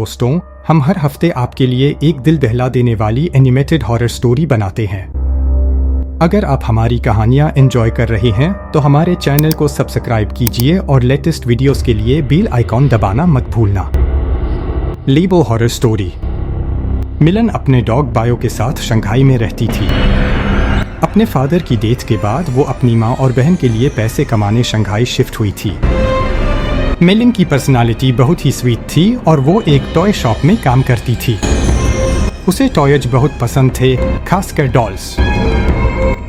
दोस्तों, हम हर हफ्ते आपके लिए एक दिल दहला देने वाली एनिमेटेड हॉरर स्टोरी बनाते हैं। अगर आप हमारी कहानियां एंजॉय कर रहे हैं तो हमारे चैनल को सब्सक्राइब कीजिए और लेटेस्ट वीडियोस के लिए बेल आइकॉन दबाना मत भूलना। लीबो हॉरर स्टोरी। मिलन अपने डॉग बायो के साथ शंघाई में रहती थी। अपने फादर की डेथ के बाद वो अपनी माँ और बहन के लिए पैसे कमाने शंघाई शिफ्ट हुई थी। मिलन की पर्सनालिटी बहुत ही स्वीट थी और वो एक टॉय शॉप में काम करती थी। उसे टॉयज बहुत पसंद थे, खासकर डॉल्स।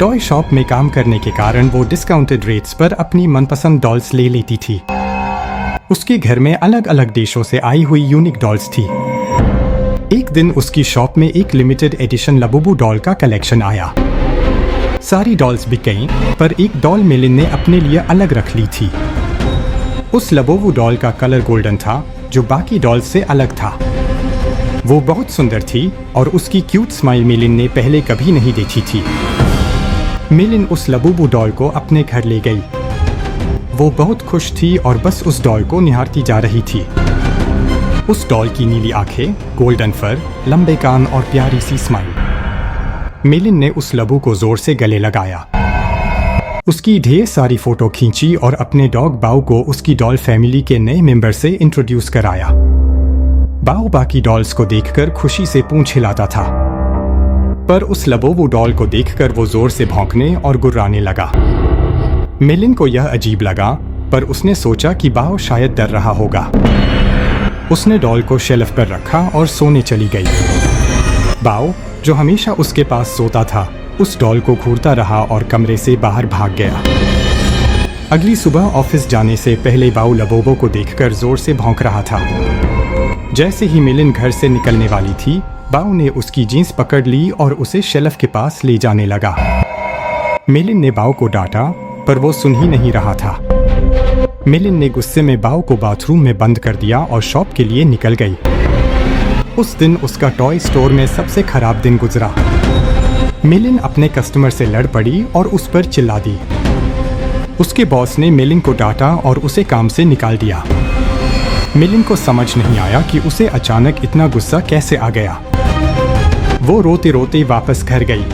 टॉय शॉप में काम करने के कारण वो डिस्काउंटेड रेट्स पर अपनी मनपसंद डॉल्स ले लेती थी। उसके घर में अलग अलग देशों से आई हुई यूनिक डॉल्स थी। एक दिन उसकी शॉप में एक लिमिटेड एडिशन लबूबू डॉल का कलेक्शन आया। सारी डॉल्स बिक गईं, पर एक डॉल मिलन ने अपने लिए अलग रख ली थी। उस लबूबू डॉल का कलर गोल्डन था, जो बाकी डॉल्स से अलग था। वो बहुत सुंदर थी और उसकी क्यूट स्माइल मिलन ने पहले कभी नहीं देखी थी। मिलन उस लबूबू डॉल को अपने घर ले गई। वो बहुत खुश थी और बस उस डॉल को निहारती जा रही थी। उस डॉल की नीली आंखें, गोल्डन फर, लंबे कान और प्यारी सी स्माइल। मिलन ने उस लबू को जोर से गले लगाया। उसकी ढेर सारी फोटो खींची और अपने डॉग बाओ को उसकी डॉल फैमिली के नए मेंबर से इंट्रोड्यूस कराया। बाओ बाकी डॉल्स को देखकर खुशी से पूंछ हिलाता था, पर उस लबूबू डॉल को देखकर वो जोर से भौंकने और गुर्राने लगा। मिलन को यह अजीब लगा, पर उसने सोचा कि बाओ शायद डर रहा होगा। उसने डॉल को शेल्फ पर रखा और सोने चली गई। बाओ, जो हमेशा उसके पास सोता था, उस डॉल को घूरता रहा और कमरे से बाहर भाग गया। अगली सुबह ऑफिस जाने से पहले बाओ लबूबू को देखकर जोर से भौंक रहा था। जैसे ही मिलन घर से निकलने वाली थी, बाओ ने उसकी जींस पकड़ ली और उसे शेल्फ के पास ले जाने लगा। मिलन ने बाओ को डांटा, पर वो सुन ही नहीं रहा था। मिलन ने गुस्से में बाओ को बाथरूम में बंद कर दिया और शॉप के लिए निकल गई। उस दिन उसका टॉय स्टोर में सबसे खराब दिन गुजरा। मिलन अपने कस्टमर से लड़ पड़ी और उस पर चिल्ला दी। उसके बॉस ने मिलन को डांटा और उसे काम से निकाल दिया। मिलन को समझ नहीं आया कि उसे अचानक इतना गुस्सा कैसे आ गया। वो रोते रोते वापस घर गई।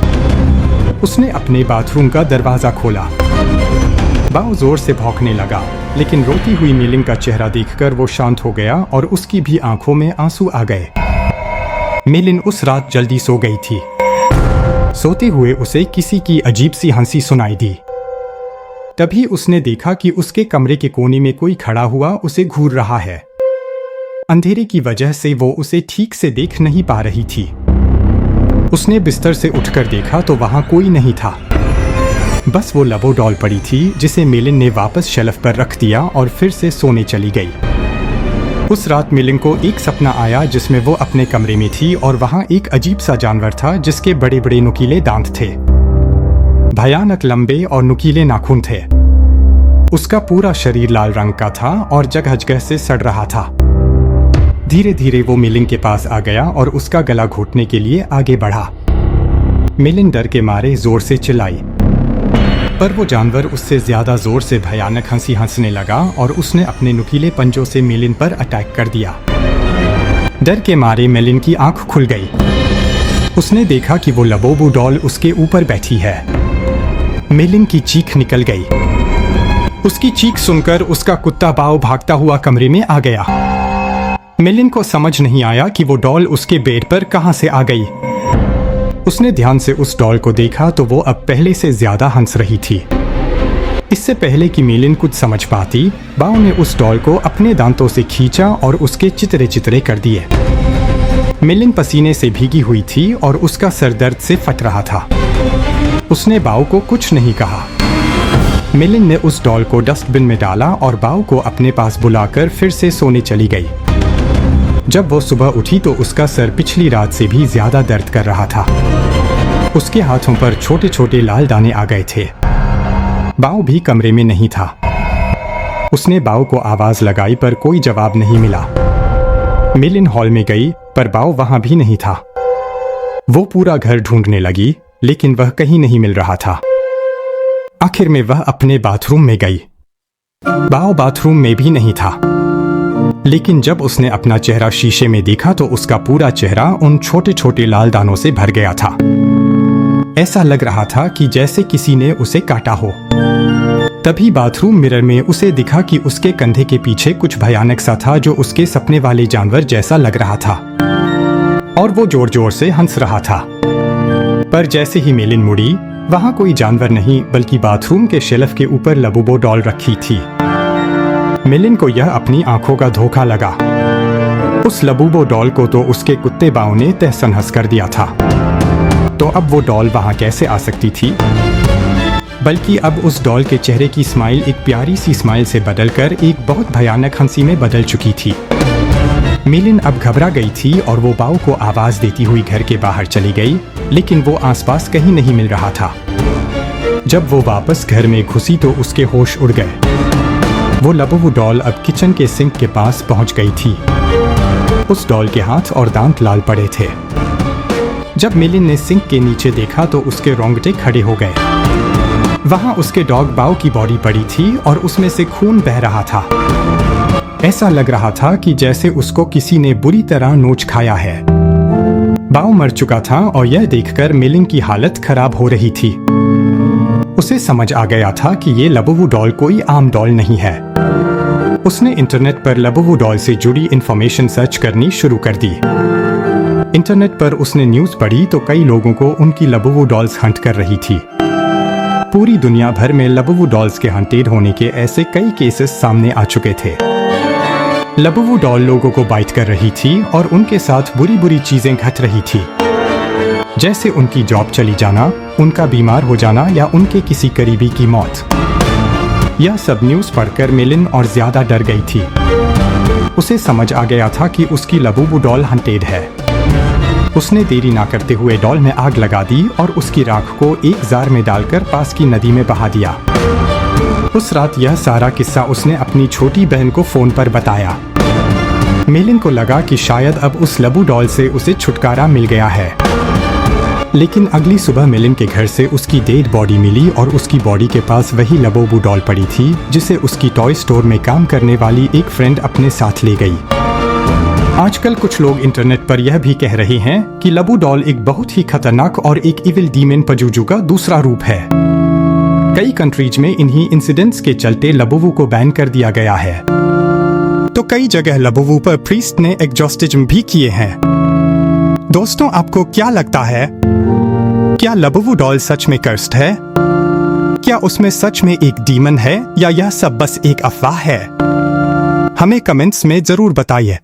उसने अपने बाथरूम का दरवाजा खोला। बाओ जोर से भौंकने लगा, लेकिन रोती हुई मिलन का चेहरा देखकर वो शांत हो गया और उसकी भी आंखों में आंसू आ गए। मिलन उस रात जल्दी सो गई थी। सोते हुए उसे किसी की अजीब सी हंसी सुनाई दी। तभी उसने देखा कि उसके कमरे के कोने में कोई खड़ा हुआ उसे घूर रहा है। अंधेरे की वजह से वो उसे ठीक से देख नहीं पा रही थी। उसने बिस्तर से उठकर देखा तो वहां कोई नहीं था। बस वो लबो डॉल पड़ी थी, जिसे मिलन ने वापस शेल्फ पर रख दिया और फिर से सोने चली गई। उस रात मिलन को एक सपना आया जिसमें वो अपने कमरे में थी और वहां एक अजीब सा जानवर था जिसके बड़े बड़े नुकीले दांत थे। भयानक लंबे और नुकीले नाखून थे। उसका पूरा शरीर लाल रंग का था और जगह जगह से सड़ रहा था। धीरे धीरे वो मिलन के पास आ गया और उसका गला घोटने के लिए आगे बढ़ा। मिलन डर के मारे जोर से चिल्लाई, पर वो जानवर उससे ज्यादा जोर से भयानक हंसी हंसने लगा और उसने अपने नुकीले पंजों से मिलन पर अटैक कर दिया। डर के मारे मिलन की आंख खुल गई। उसने देखा कि वो लबूबू डॉल उसके ऊपर बैठी है। मिलन की चीख निकल गई। उसकी चीख सुनकर उसका कुत्ता बाओ भागता हुआ कमरे में आ गया। मिलन को समझ नहीं आया कि वो डॉल उसके बेड पर कहां से आ गई। उसने ध्यान से उस डॉल को देखा तो वो अब पहले से ज्यादा हंस रही थी। इससे पहले कि मिलन कुछ समझ पाती, बाओ ने उस डॉल को अपने दांतों से खींचा और उसके चितरे चितरे कर दिए। मिलन पसीने से भीगी हुई थी और उसका सर दर्द से फट रहा था। उसने बाओ को कुछ नहीं कहा। मिलन ने उस डॉल को डस्टबिन में डाला और बाओ को अपने पास बुलाकर फिर से सोने चली गई। जब वो सुबह उठी तो उसका सर पिछली रात से भी ज्यादा दर्द कर रहा था। उसके हाथों पर छोटे छोटे लाल दाने आ गए थे। बाओ भी कमरे में नहीं था। उसने बाओ को आवाज लगाई पर कोई जवाब नहीं मिला। मिलन हॉल में गई, पर बाओ वहां भी नहीं था। वो पूरा घर ढूंढने लगी, लेकिन वह कहीं नहीं मिल रहा था। आखिर में वह अपने बाथरूम में गई। बाओ बाथरूम में भी नहीं था। लेकिन जब उसने अपना चेहरा शीशे में देखा तो उसका पूरा चेहरा उन छोटे छोटे लाल दानों से भर गया था। ऐसा लग रहा था कि जैसे किसी ने उसे काटा हो। तभी बाथरूम मिरर में उसे दिखा कि उसके कंधे के पीछे कुछ भयानक सा था जो उसके सपने वाले जानवर जैसा लग रहा था, और वो जोर जोर से हंस रहा था। पर जैसे ही मेलिन मुड़ी, वहां कोई जानवर नहीं बल्कि बाथरूम के शेल्फ के ऊपर लबूबो डॉल रखी थी। मेलिन को यह अपनी आंखों का धोखा लगा। उस लबूबो डॉल को तो उसके कुत्ते बाव ने तहस नहस कर दिया था, तो अब वो डॉल वहां कैसे आ सकती थी? बल्कि अब उस डॉल के चेहरे की स्माइल एक प्यारी सी स्माइल से बदलकर एक बहुत भयानक हंसी में बदल चुकी थी। मेलिन अब घबरा गई थी और वो बाव को आवाज देती हुई घर के बाहर चली गई, लेकिन वो आसपास कहीं नहीं मिल रहा था। जब वो वापस घर में घुसी तो उसके होश उड़ गए। वो लबूबू डॉल अब किचन के सिंक के पास पहुंच गई थी। उस डॉल के हाथ और दांत लाल पड़े थे। जब मेलिन ने सिंक के नीचे देखा तो उसके रोंगटे खड़े हो गए। वहां उसके डॉग बाव की बॉडी पड़ी थी और उसमें से खून बह रहा था। ऐसा लग रहा था कि जैसे उसको किसी ने बुरी तरह नोच खाया है। बाव मर चुका था और यह देखकर मेलिन की हालत खराब हो रही थी। उसे समझ आ गया था कि ये लबूबू डॉल कोई आम डॉल नहीं है। उसने इंटरनेट पर लबूबू डॉल से जुड़ी इंफॉर्मेशन सर्च करनी शुरू कर दी। इंटरनेट पर उसने न्यूज़ पढ़ी तो कई लोगों को उनकी लबूबू डॉल्स हंट कर रही थी। पूरी दुनिया भर में लबूबू डॉल्स के हंटेड होने के ऐसे कई केसेस सामने आ चुके थे। लबूबू डॉल लोगों को बाइट कर रही थी और उनके साथ बुरी बुरी चीजें घट रही थी, जैसे उनकी जॉब चली जाना, उनका बीमार हो जाना या उनके किसी करीबी की मौत। यह सब न्यूज़ पढ़कर मेलिन और ज्यादा डर गई थी। उसे समझ आ गया था कि उसकी लबूबू डॉल हंटेड है। उसने देरी ना करते हुए डॉल में आग लगा दी और उसकी राख को एक जार में डालकर पास की नदी में बहा दिया। उस रात यह सारा किस्सा उसने अपनी छोटी बहन को फोन पर बताया। मेलिन को लगा कि शायद अब उस लबू डॉल से उसे छुटकारा मिल गया है। लेकिन अगली सुबह मेलिन के घर से उसकी डेड बॉडी मिली और उसकी बॉडी के पास वही लबूबू डॉल पड़ी थी जिसे उसकी टॉय स्टोर में काम करने वाली एक फ्रेंड अपने साथ ले गई। आजकल कुछ लोग इंटरनेट पर यह भी कह रहे हैं कि लबू डॉल एक बहुत ही खतरनाक और एक इविल डीमन पजुजू का दूसरा रूप है। कई कंट्रीज में इन्हीं इंसिडेंट्स के चलते लबूबू को बैन कर दिया गया है। तो कई जगह लबूबू पर प्रीस्ट ने एग्जॉर्सिज्म भी किए हैं। दोस्तों, आपको क्या लगता है? क्या लबूबू डॉल सच में कर्स्ड है? क्या उसमें सच में एक डीमन है या यह सब बस एक अफवाह है? हमें कमेंट्स में जरूर बताइए।